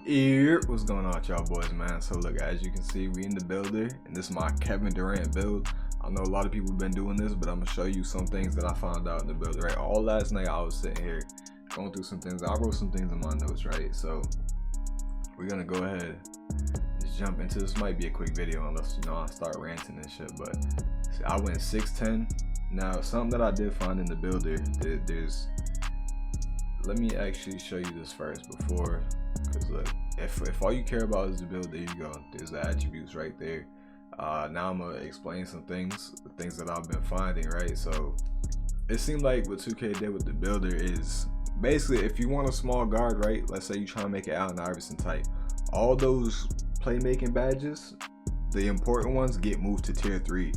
What's going on with y'all boys, man? So look, as you can see, we in the builder, and this is my Kevin Durant build. I know a lot of people have been doing this, but I'm gonna show you some things that I found out in the build, right? All last night I was sitting here going through some things. I wrote some things in my notes, right? So we're gonna go ahead and just jump into this. Might be a quick video unless, you know, I start ranting and shit, but see, I went 6'10". Now something that I did find in the builder, let me actually show you this first before, because look, if all you care about is the build, there you go, there's the attributes right there. Now I'm gonna explain some things, the things that I've been finding, right? So it seemed like what 2K did with the builder is basically, if you want a small guard, right, let's say you try to make it Allen Iverson type, all those playmaking badges, the important ones, get moved to tier 3.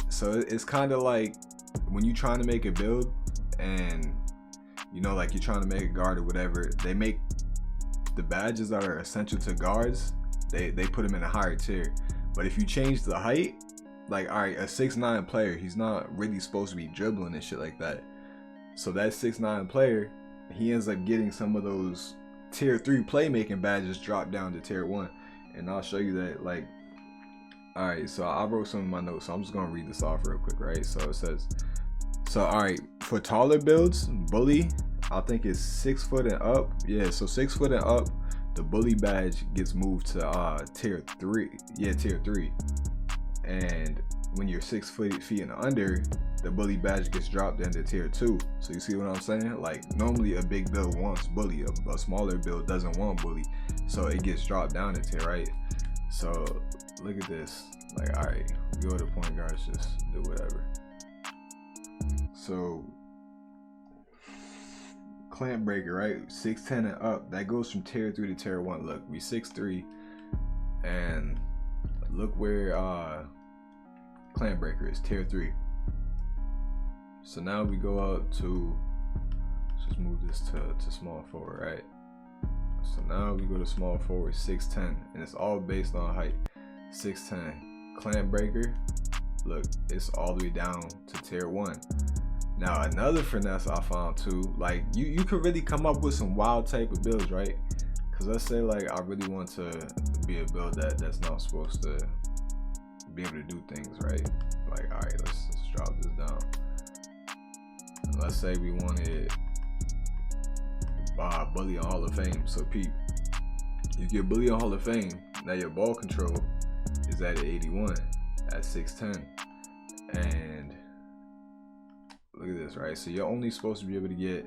So it's kind of like when you're trying to make a build and, you know, like you're trying to make a guard or whatever, they make the badges that are essential to guards, they put them in a higher tier. But if you change the height, like, all right, a 6'9" player, he's not really supposed to be dribbling and shit like that. So that 6'9" player, he ends up getting some of those tier 3 playmaking badges dropped down to tier 1. And I'll show you that, like, all right, so I wrote some of my notes, so I'm just gonna read this off real quick, right? So it says, so all right, for taller builds, bully, I think it's 6 foot and up. Yeah, so 6 foot and up, the bully badge gets moved to tier 3. Yeah, tier 3. And when you're 6 feet and under, the bully badge gets dropped into tier 2. So you see what I'm saying? Like, normally a big build wants bully, a smaller build doesn't want bully, so it gets dropped down to tier, right? So look at this. Like, all right, we go to point guards, just do whatever. So clamp breaker, right? 6'10" and up, that goes from tier 3 to tier 1. Look, we 6'3", and look where clamp breaker is, tier 3. So now we go out to, let's just move this to small forward, right? So now we go to small forward, 6'10", and it's all based on height. 6'10", clamp breaker, look, it's all the way down to tier 1. Now another finesse I found too, like you could really come up with some wild type of builds, right? Because let's say, like, I really want to be a build that's not supposed to be able to do things, right? Like, all right, let's drop this down. Let's say we wanted bully on Hall of Fame. So peep, you get bully on Hall of Fame, now your ball control is at 81 at 6'10", and look at this, right? So you're only supposed to be able to get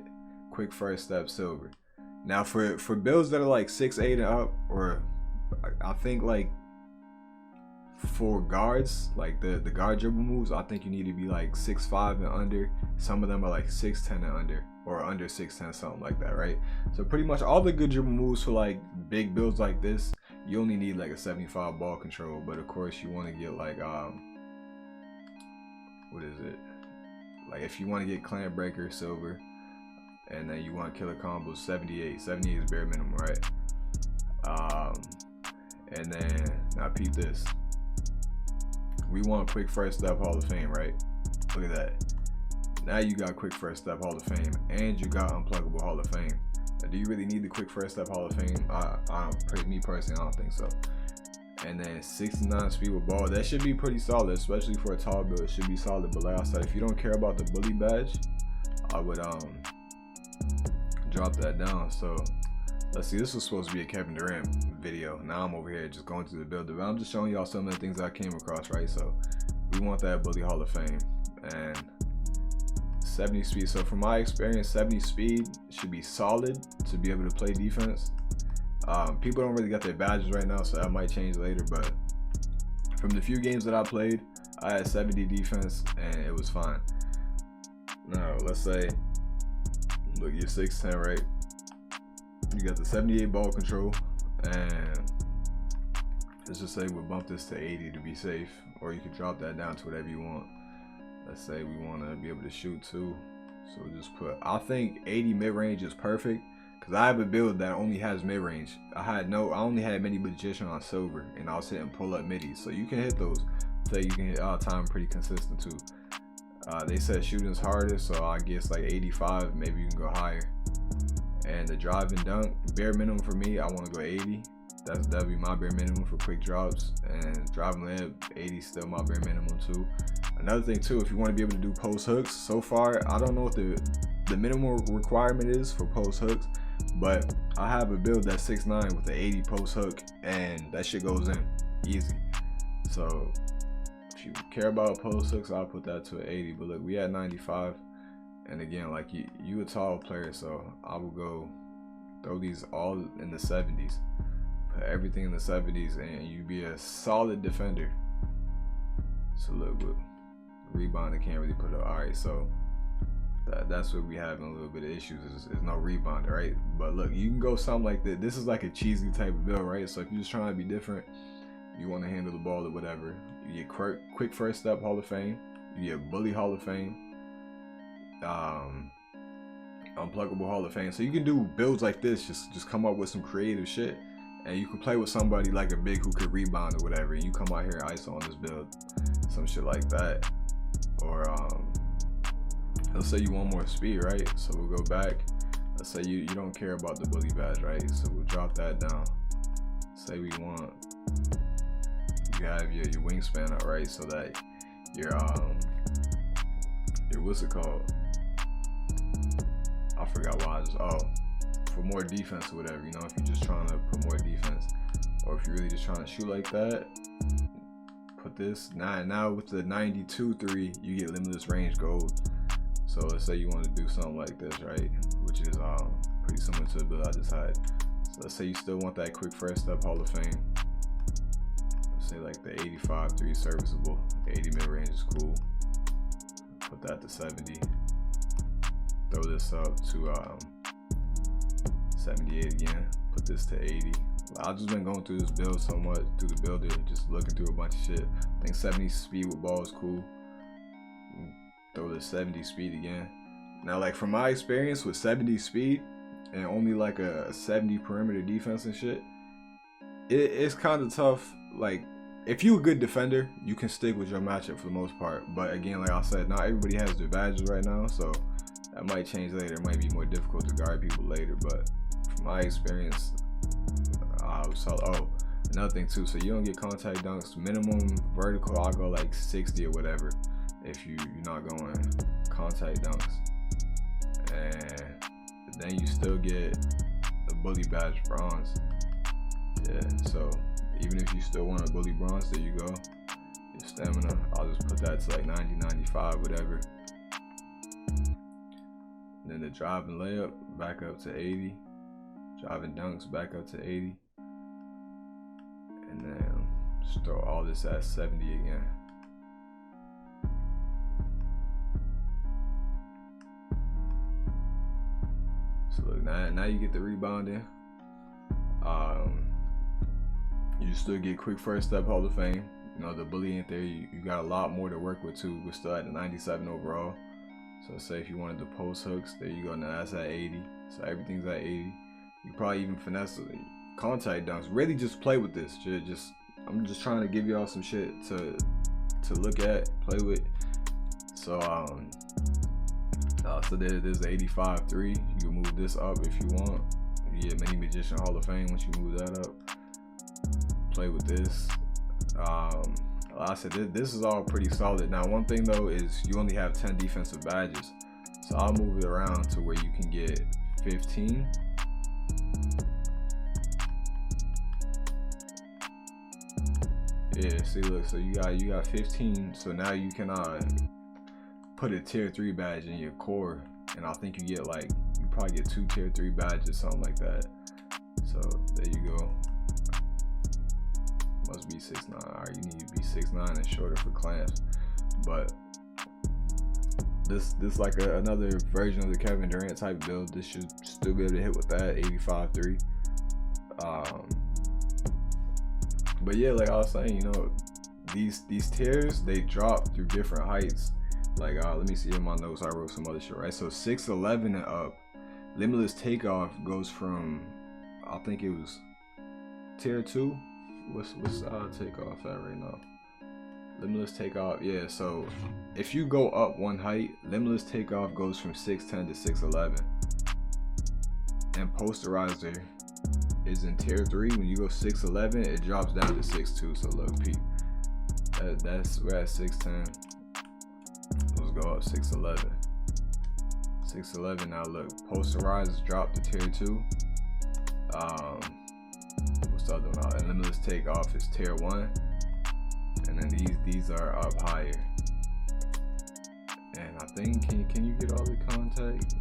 quick first step silver. Now for builds that are like 6'8" and up, or I think like for guards, like the guard dribble moves, I think you need to be like 6'5" and under. Some of them are like 6'10" and under, or under 6'10", something like that, right? So pretty much all the good dribble moves for like big builds like this, you only need like a 75 ball control. But of course you want to get like what is it, like if you want to get clamp breaker silver, and then you want killer combos 78 is bare minimum, right? And then now peep this, we want quick first step Hall of Fame, right? Look at that, now you got quick first step Hall of Fame, and you got unpluggable Hall of Fame. Now, do you really need the quick first step Hall of Fame? Me personally, I don't think so. And then 69 speed with ball, that should be pretty solid, especially for a tall build. It should be solid. But like I said, if you don't care about the bully badge, I would drop that down. So let's see, this was supposed to be a Kevin Durant video. Now I'm over here just going through the builder, but I'm just showing y'all some of the things I came across, right? So we want that bully Hall of Fame, and 70 speed. So from my experience, 70 speed should be solid to be able to play defense. People don't really got their badges right now, so that might change later, but from the few games that I played, I had 70 defense and it was fine. Now let's say, look, you're 6'10", right? You got the 78 ball control, and let's just say we'll bump this to 80 to be safe, or you could drop that down to whatever you want. Let's say we want to be able to shoot too, so we'll just put, I think 80 mid-range is perfect, because I have a build that only has mid-range. I only had mini magician on silver, and I was hitting pull-up middies, so you can hit those. So you can hit time pretty consistent too. They said shooting's hardest, so I guess like 85, maybe you can go higher. And the drive and dunk, bare minimum for me, I want to go 80. That'd be my bare minimum for quick drops. And driving layup, 80 still my bare minimum too. Another thing too, if you want to be able to do post hooks, so far I don't know what the minimum requirement is for post hooks, but I have a build that's 6'9" with the 80 post hook, and that shit goes in easy. So if you care about post hooks, I'll put that to an 80. But look, we at 95, and again, like you a tall player, so I will go throw these all in the 70s, put everything in the 70s, and you be a solid defender. So look, with rebound, I can't really put up. All right, so that's what we having a little bit of issues is no rebounder, right? But look, you can go something like that. This is like a cheesy type of build, right? So if you're just trying to be different, you want to handle the ball or whatever, you get quick first step Hall of Fame, you get bully Hall of Fame, unpluggable Hall of Fame. So you can do builds like this, just come up with some creative shit, and you can play with somebody like a big who could rebound or whatever, and you come out here and ISO on this build, some shit like that. Or let's say you want more speed, right? So we'll go back. Let's say you don't care about the bully badge, right? So we'll drop that down. Say we want, you have your wingspan up, right? So that your what's it called? I forgot why I just, for more defense or whatever, you know, if you're just trying to put more defense, or if you're really just trying to shoot like that, put this. Now with the 92-3, you get limitless range gold. So let's say you want to do something like this, right? Which is pretty similar to the build I just had. So let's say you still want that quick first step Hall of Fame. Let's say like the 85-3 serviceable, 80 mid range is cool. Put that to 70. Throw this up to 78 again. Put this to 80. I've just been going through this build so much, through the builder, just looking through a bunch of shit. I think 70 speed with ball is cool. Throw the 70 speed again. Now, like from my experience with 70 speed and only like a 70 perimeter defense and shit, it's kind of tough. Like if you a good defender, you can stick with your matchup for the most part. But again, like I said, not everybody has their badges right now, so that might change later. It might be more difficult to guard people later, but from my experience, another thing too, so you don't get contact dunks. Minimum vertical, I'll go like 60 or whatever if you're not going contact dunks. And then you still get a bully badge bronze. Yeah, so even if you still want a bully bronze, there you go. Your stamina, I'll just put that to like 90, 95, whatever. And then the drive and layup, back up to 80. Drive and dunks, back up to 80. And then just throw all this at 70 again. So look, now you get the rebounding. You still get quick first step Hall of Fame. You know, the bully ain't there. You got a lot more to work with too. We're still at the 97 overall. So say if you wanted the post hooks, there you go. Now that's at 80. So everything's at 80. You probably even finesse contact dunks. Really just play with this. I'm just trying to give y'all some shit to look at, play with. So so there's the 85-3. You can move this up if you want. You get Mini Magician Hall of Fame once you move that up. Play with this. Like I said, this is all pretty solid. Now one thing though is you only have 10 defensive badges. So I'll move it around to where you can get 15. Yeah, see, look, so you got 15. So now you can put a tier 3 badge in your core, and I think you probably get 2 tier 3 badges, something like that. So there you go. Must be 6'9". Alright, you need to be 6'9" and shorter for clamps. But this like another version of the Kevin Durant type build. This should still be able to hit with that 85-3. But yeah, like I was saying, you know, these tiers, they drop through different heights. Like let me see in my notes, I wrote some other shit, right? So 6'11" and up, limitless takeoff goes from, I think it was tier 2. What's takeoff at right now? Limitless takeoff, yeah. So if you go up one height, limitless takeoff goes from 6'10" to 6'11". and posterizer is in tier 3. When you go 6'11", it drops down to 6'2". So look, peep. We're at 6'10". Let's go up 6'11". 6'11". Now look, posterizers drop to tier 2. What's the other one? And limitless takeoff is tier 1. And then these are up higher. And I think can you get all the contact?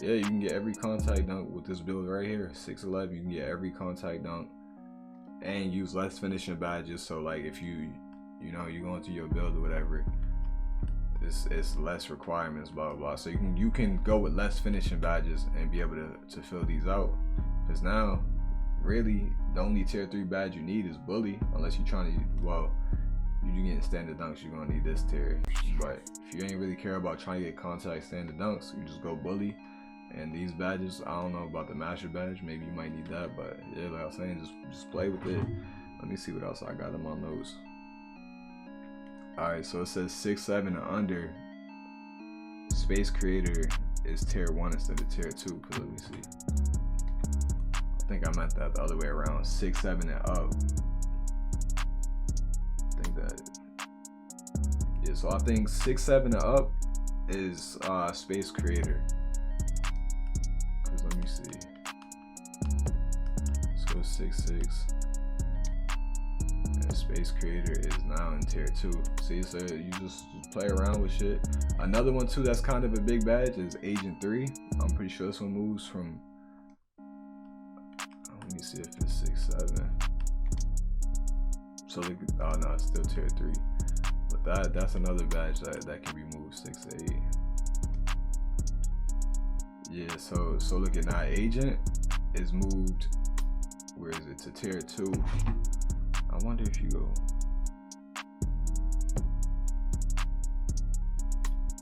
Yeah, you can get every contact dunk with this build right here. 6'11", you can get every contact dunk and use less finishing badges. So like if you go into your build or whatever, it's less requirements, blah blah blah. So you can go with less finishing badges and be able to fill these out. Because now really the only tier 3 badge you need is bully, unless you're trying to, well, you getting standard dunks, you're gonna need this tier. But if you ain't really care about trying to get contact standard dunks, you just go bully. And these badges, I don't know about the master badge, maybe you might need that, but yeah, like I was saying, just play with it. Let me see what else I got in my notes. Alright, so it says 6'7" and under. Space Creator is tier 1 instead of tier 2. Cause let me see. I think I meant that the other way around. 6'7" and up. I think that. Yeah, so I think 6'7" and up is Space Creator. Cause let me see. Let's go 6'6". And Space Creator is now in tier 2. See, so you just play around with shit. Another one too that's kind of a big badge is Agent 3. I'm pretty sure this one moves from, let me see if it's 6'7". So oh no, it's still tier 3. But that's another badge that can be moved 6 to 8. Yeah, so look at now, Agent is moved, where is it, to tier 2. I wonder if you go,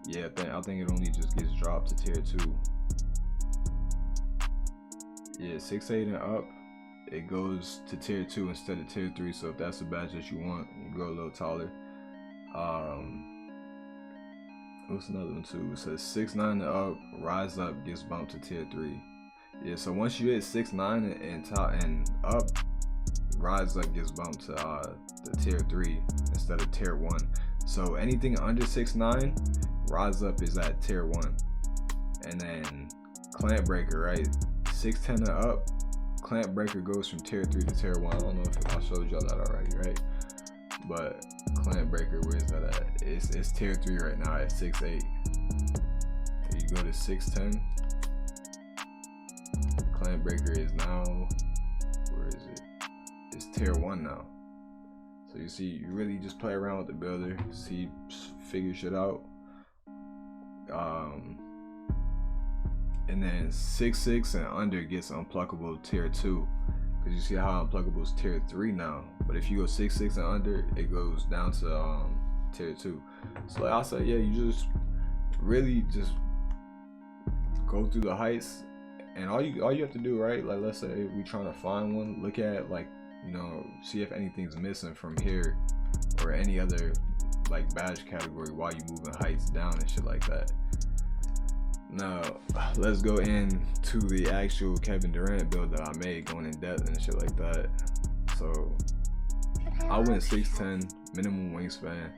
yeah, I think it only just gets dropped to tier 2. Yeah, 6'8" and up, it goes to tier 2 instead of tier 3. So if that's the badge that you want, you go a little taller. What's another one too? It says 6'9" and up, rise up gets bumped to tier 3. Yeah, so once you hit 6'9" and top and up, rise up gets bumped to the tier 3 instead of tier 1. So anything under 6'9", rise up is at tier 1. And then clamp breaker, right? 6'10" and up, clamp breaker goes from tier 3 to tier 1. I don't know if I showed y'all that already, right? But clamp breaker, where is that at? It's tier 3 right now at 6'8". You go to 6'10", clamp breaker is now, where is it? It's tier 1 now. So you see, you really just play around with the builder, see, figure shit out. And then 6'6" and under gets unpluckable tier 2. Because you see how unpluckable is tier 3 now. But if you go 6'6" and under, it goes down to tier 2. So like I said, yeah, you just really just go through the heights, and all you have to do, right? Like let's say we trying to find one, look at like, you know, see if anything's missing from here or any other like badge category while you moving heights down and shit like that. Now let's go into the actual Kevin Durant build that I made, going in depth and shit like that. So I went 6'10", minimum wingspan.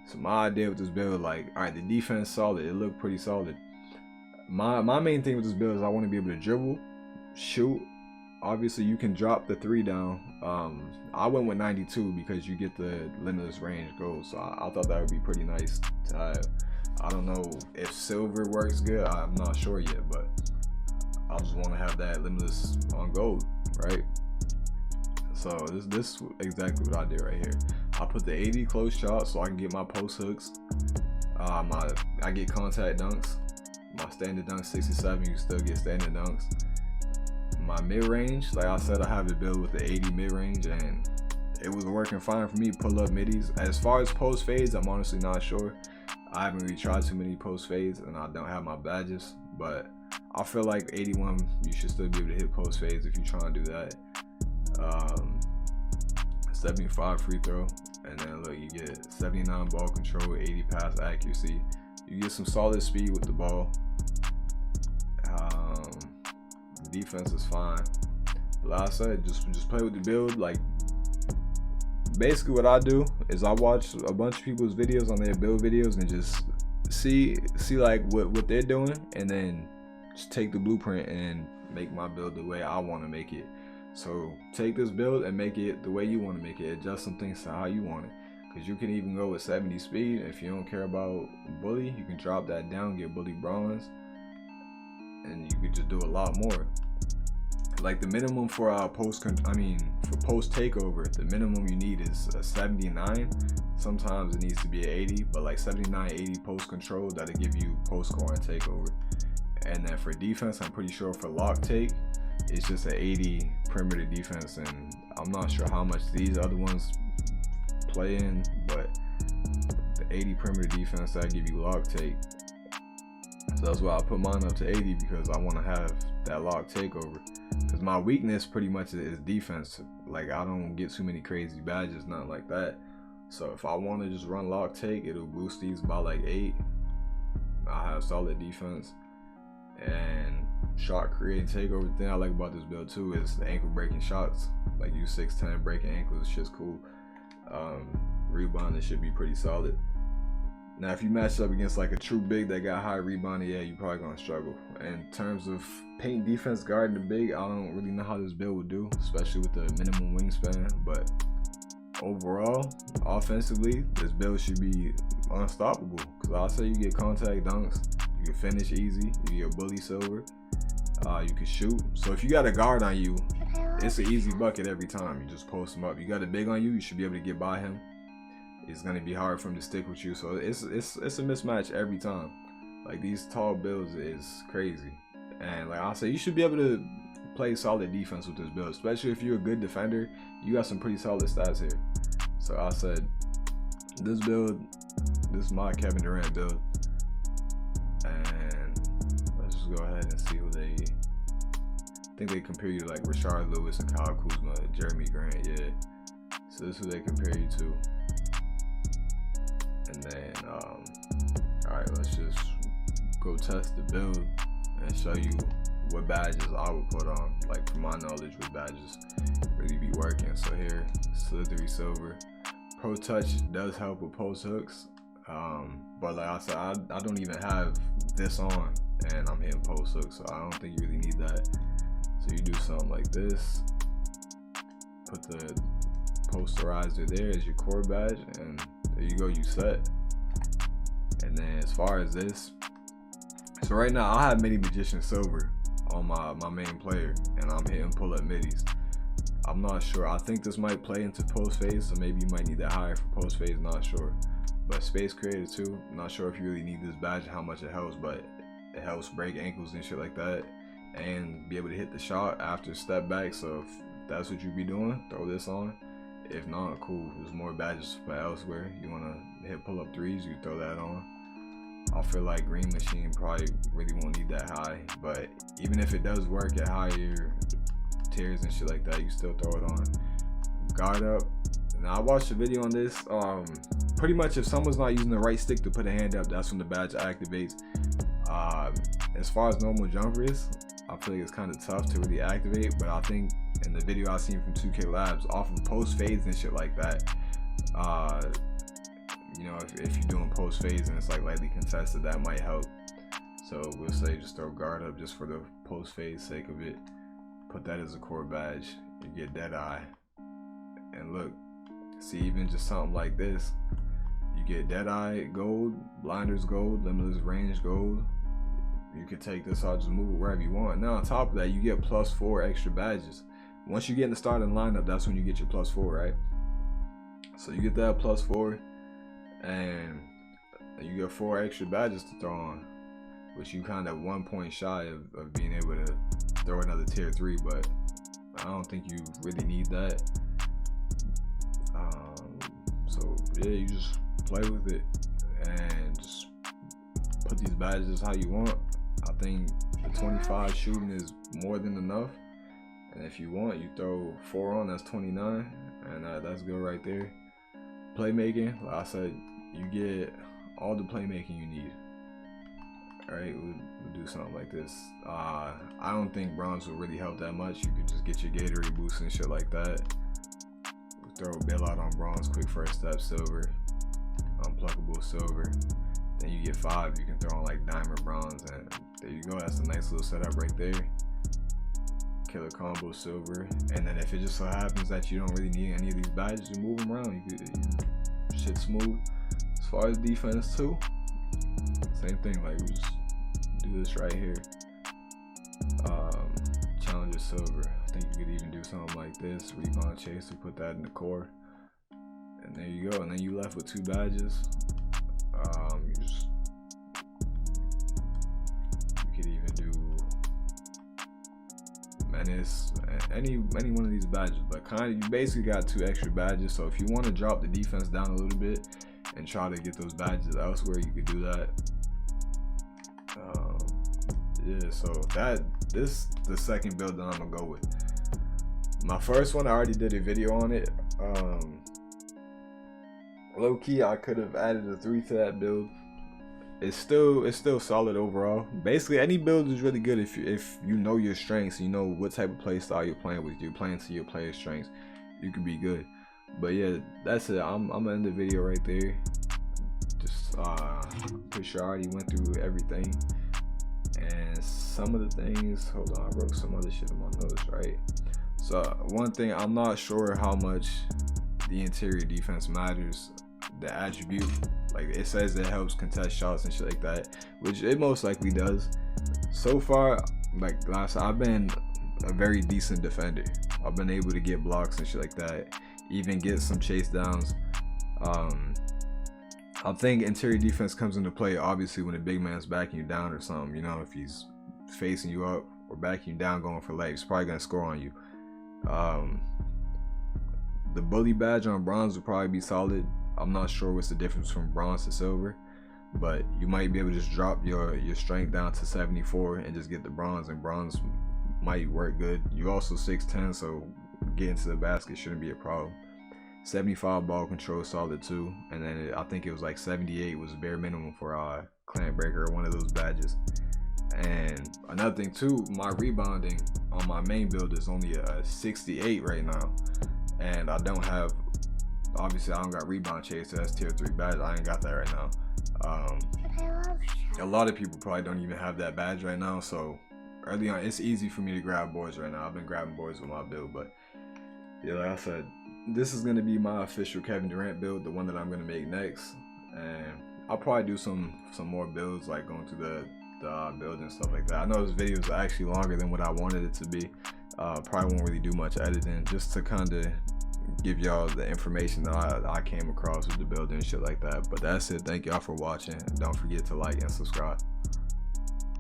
So my idea with this build, like, all right, the defense solid, it looked pretty solid. My main thing with this build is I want to be able to dribble, shoot. Obviously you can drop the 3 down. I went with 92 because you get the limitless range goals. So I thought that would be pretty nice to have. I don't know if silver works good, I'm not sure yet, but I just want to have that limitless on gold, right? So this is exactly what I did right here. I put the 80 close shot so I can get my post hooks. I get contact dunks. My standard dunk 67, you still get standard dunks. My mid range, like I said, I have it built with the 80 mid range, and it was working fine for me. Pull up middies. As far as post fades, I'm honestly not sure. I haven't really tried too many post fades, and I don't have my badges, but I feel like 81, you should still be able to hit post fades if you try and do that. 75 free throw, and then look, you get 79 ball control, 80 pass accuracy. You get some solid speed with the ball. The defense is fine. But like I said, just play with the build. Like, basically what I do is I watch a bunch of people's videos on their build videos and just see like what they're doing, and then just take the blueprint and make my build the way I want to make it. So take this build and make it the way you want to make it. Adjust some things to how you want it, because you can even go with 70 speed. If you don't care about bully, you can drop that down, get bully bronze, and you could just do a lot more. Like the minimum for post takeover, the minimum you need is a 79. Sometimes it needs to be an 80, but like 79, 80 post control, that'll give you post score and takeover. And then for defense, I'm pretty sure for lock take, it's just an 80 perimeter defense, and I'm not sure how much these other ones play in, but the 80 perimeter defense, that'll give you lock take. So that's why I put mine up to 80, because I want to have that lock takeover. Because my weakness pretty much is defense. Like, I don't get too many crazy badges, nothing like that. So if I want to just run lock take, it'll boost these by like 8. I have solid defense and shot creating takeover. The thing I like about this build too is the ankle breaking shots. Like, you 6'10", breaking ankles, shit's cool. Rebounding should be pretty solid. Now, if you match up against like a true big that got high rebounding, yeah, you're probably gonna struggle. In terms of paint defense guarding the big, I don't really know how this build would do, especially with the minimum wingspan. But overall, offensively, this build should be unstoppable. Cause I'll say you get contact dunks, you can finish easy, you get bully silver, you can shoot. So if you got a guard on you, it's an easy bucket every time. You just post him up. You got a big on you, you should be able to get by him. It's gonna be hard for him to stick with you, so it's a mismatch every time. Like, these tall builds is crazy, and like I say, you should be able to play solid defense with this build, especially if you're a good defender. You got some pretty solid stats here. So I said, this build, this is my Kevin Durant build, and let's just go ahead and see who they. I think they compare you to like Rashard Lewis and Kyle Kuzma, Jeremy Grant, yeah. So this is who they compare you to. And then, alright, let's just go test the build and show you what badges I would put on. Like, from my knowledge, what badges really be working. So here, Slithery Silver. Pro Touch does help with post hooks. But like I said, I don't even have this on, and I'm hitting post hooks, so I don't think you really need that. So you do something like this. Put the posterizer there as your core badge, and there you go, you set. And then as far as this, so right now I have Midi Magician Silver on my main player, and I'm hitting pull up middies. I'm not sure. I think this might play into post phase, so maybe you might need that higher for post phase, not sure. But Space Creator too, not sure if you really need this badge, how much it helps, but it helps break ankles and shit like that, and be able to hit the shot after step back. So if that's what you be doing, throw this on. If not, cool. There's more badges for elsewhere. You want to hit pull up threes, you throw that on. I feel like Green Machine probably really won't need that high, but even if it does work at higher tiers and shit like that, you still throw it on. Guard up. Now, I watched a video on this. Pretty much if someone's not using the right stick to put a hand up, that's when the badge activates. As far as normal jumpers, I feel like it's kind of tough to really activate, but I think in the video I seen from 2K Labs, off of post fades and shit like that, you know, if you're doing post fades and it's like lightly contested, that might help. So we'll say just throw guard up just for the post fade sake of it. Put that as a core badge. You get dead eye, and look, see, even just something like this, you get dead eye gold, blinders gold, limitless range gold. You can take this out, just move it wherever you want. Now on top of that, you get +4 extra badges. Once you get in the starting lineup, that's when you get your +4, right? So you get that +4, and you get 4 extra badges to throw on, which you kind of 1 point shy of being able to throw another tier 3, but I don't think you really need that. So yeah, you just play with it and just put these badges how you want. I think the 25 shooting is more than enough, and if you want, you throw 4 on, that's 29, and that's good right there. Playmaking, like I said, you get all the playmaking you need, Right, we'll do something like this. I don't think bronze will really help that much. You could just get your Gatorade boost and shit like that. We'll throw a bailout on bronze, quick first step silver, unpluckable silver. Then you get 5. You can throw on like diamond bronze, and there you go. That's a nice little setup right there. Killer combo silver, and then if it just so happens that you don't really need any of these badges, you move them around. You shit smooth. As far as defense too, same thing. Like we just do this right here. Challenger silver. I think you could even do something like this. Rebound chaser. Put that in the core, and there you go. And then you left with 2 badges. You could even do menace, any one of these badges, but you basically got 2 extra badges. So if you want to drop the defense down a little bit and try to get those badges elsewhere, you could do that. Yeah, so this the second build that I'm gonna go with. My first one, I already did a video on it. Low key, I could have added a 3 to that build. It's still solid overall. Basically, any build is really good if you know your strengths, you know what type of play style you're playing with. You're playing to your player's strengths, you could be good. But yeah, that's it. I'm gonna end the video right there. Just pretty sure I already went through everything, and some of the things. Hold on, I wrote some other shit in my notes, right? So one thing, I'm not sure how much the interior defense matters. The attribute, like it says it helps contest shots and shit like that, which it most likely does. So far, like last time, I've been a very decent defender. I've been able to get blocks and shit like that, even get some chase downs. I think interior defense comes into play obviously when a big man's backing you down or something. You know, if he's facing you up or backing you down going for legs, he's probably gonna score on you. The bully badge on bronze would probably be solid. I'm not sure what's the difference from bronze to silver, but you might be able to just drop your strength down to 74 and just get the bronze, and bronze might work good. You also 6'10", so getting to the basket shouldn't be a problem. 75 ball control solid too, and then I think it was like 78 was bare minimum for clan breaker or one of those badges. And another thing too, my rebounding on my main build is only a 68 right now, and obviously I don't got rebound chase, so that's tier 3 badge. I ain't got that right now. A lot of people probably don't even have that badge right now, so early on it's easy for me to grab boards right now. I've been grabbing boards with my build, but yeah, like I said, this is gonna be my official Kevin Durant build, the one that I'm gonna make next, and I'll probably do some more builds, like going through the build and stuff like that. I know this video is actually longer than what I wanted it to be. Probably won't really do much editing, just to kind of give y'all the information that I came across with the build and shit like that. But that's it. Thank y'all for watching. Don't forget to like and subscribe.